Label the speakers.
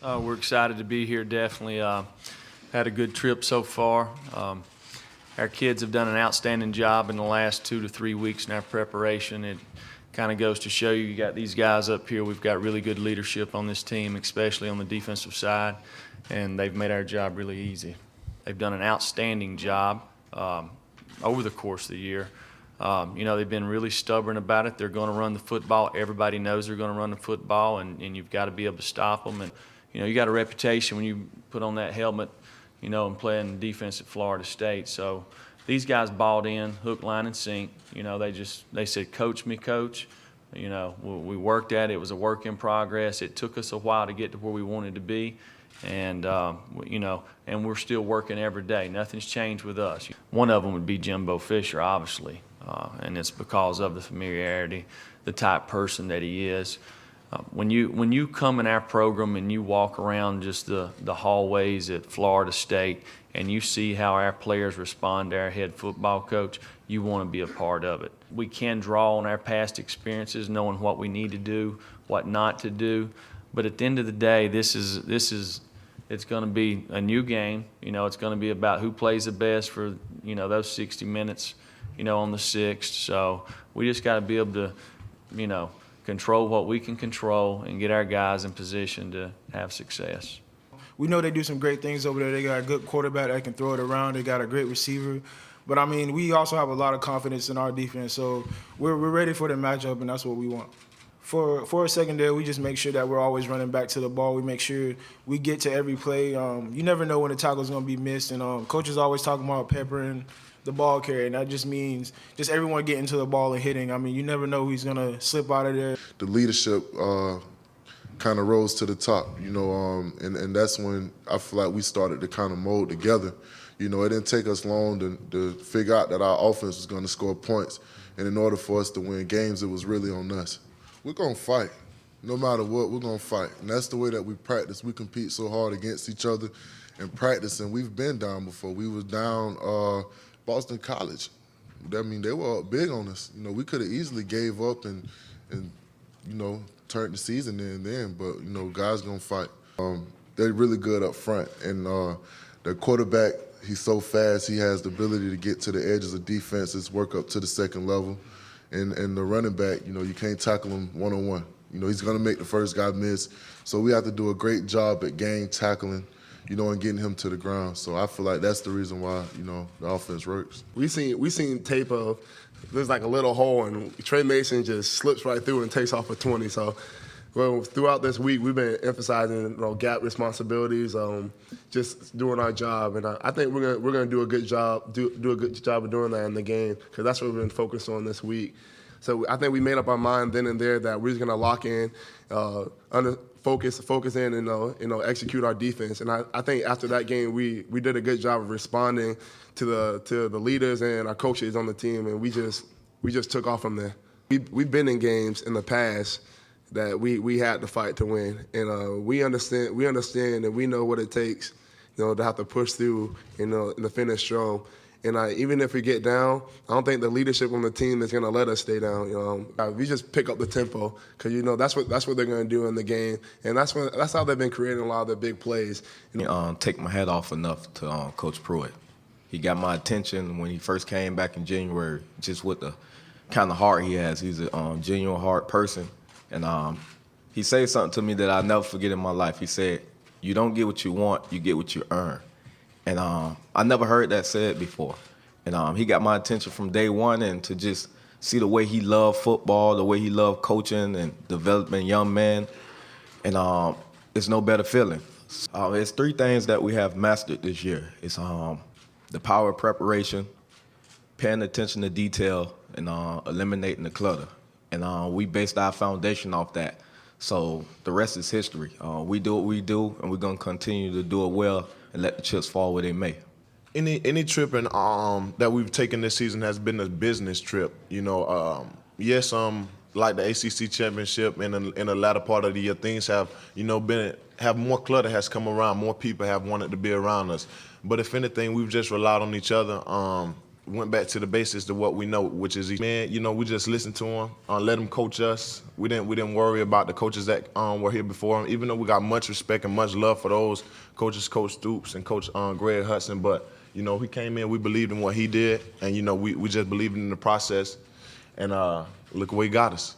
Speaker 1: We're excited to be here, definitely. Had a good trip so far. Our kids have done an outstanding job in the last 2 to 3 weeks in our preparation. It kind of goes to show you got these guys up here. We've got really good leadership on this team, especially on the defensive side, and they've made our job really easy. They've done an outstanding job over the course of the year. They've been really stubborn about it. They're going to run the football. Everybody knows they're going to run the football, and you've got to be able to stop them. And you got a reputation when you put on that helmet, and playing defense at Florida State. So these guys bought in, hook, line, and sink. They said, "Coach me, coach." We worked at it. It was a work in progress. It took us a while to get to where we wanted to be. And we're still working every day. Nothing's changed with us. One of them would be Jimbo Fisher, obviously, and it's because of the familiarity, the type person that he is. When you come in our program and you walk around just the hallways at Florida State and you see how our players respond to our head football coach, you want to be a part of it. We can draw on our past experiences, knowing what we need to do, what not to do, but at the end of the day, it's going to be a new game. It's going to be about who plays the best for, those 60 minutes, on the 6th. So we just got to be able to, control what we can control and get our guys in position to have success.
Speaker 2: We know they do some great things over there. They got a good quarterback that can throw it around. They got a great receiver. But, we also have a lot of confidence in our defense. So we're ready for the matchup, and that's what we want. For a secondary, we just make sure that we're always running back to the ball. We make sure we get to every play. You never know when the tackle's going to be missed. And coaches always talking about peppering the ball carrier, and that just means just everyone getting to the ball and hitting. You never know who's going to slip out of there.
Speaker 3: The leadership kind of rose to the top, and that's when I feel like we started to kind of mold together. It didn't take us long to figure out that our offense was going to score points, and in order for us to win games, it was really on us. We're going to fight. No matter what, we're going to fight, and that's the way that we practice. We compete so hard against each other in practice, and we've been down before. We was down Boston College. They were up big on us. We could have easily gave up and turned the season in then, but, guys going to fight. They're really good up front, and the quarterback, he's so fast. He has the ability to get to the edges of defenses, work up to the second level. And the running back, you can't tackle him one-on-one. He's going to make the first guy miss. So we have to do a great job at game tackling, and getting him to the ground. So I feel like that's the reason why, the offense works.
Speaker 4: We seen tape of there's like a little hole, and Trey Mason just slips right through and takes off a 20. So throughout this week, we've been emphasizing gap responsibilities, just doing our job, and I think we're gonna do a good job do a good job of doing that in the game, because that's what we've been focused on this week. So I think we made up our mind then and there that we're just gonna lock in, focus in, and execute our defense. And I think after that game, we did a good job of responding to the leaders and our coaches on the team, and we just took off from there. We've been in games in the past that we had to fight to win, and we understand and we know what it takes, to have to push through, and to finish strong. And even if we get down, I don't think the leadership on the team is going to let us stay down. We just pick up the tempo, because that's what they're going to do in the game, and that's how they've been creating a lot of the big plays.
Speaker 5: Take my hat off enough to Coach Pruitt. He got my attention when he first came back in January, just with the kind of heart he has. He's a genuine heart person. And he said something to me that I'll never forget in my life. He said, "You don't get what you want, you get what you earn." And I never heard that said before. And he got my attention from day one, and to just see the way he loved football, the way he loved coaching and developing young men. And it's no better feeling. It's 3 things that we have mastered this year. It's the power of preparation, paying attention to detail, and eliminating the clutter. And we based our foundation off that. So the rest is history. We do what we do, and we're going to continue to do it well and let the chips fall where they may.
Speaker 6: Any trip that we've taken this season has been a business trip. Yes, like the ACC championship in the latter part of the year, things have have more clutter has come around. More people have wanted to be around us. But if anything, we've just relied on each other. went back to the basics to what we know, which is, man, you know, we just listened to him, let him coach us. We didn't worry about the coaches that were here before him, even though we got much respect and much love for those coaches, Coach Stoops and Coach Greg Hudson. But, you know, he came in, we believed in what he did, and, you know, we just believed in the process, and look where he got us.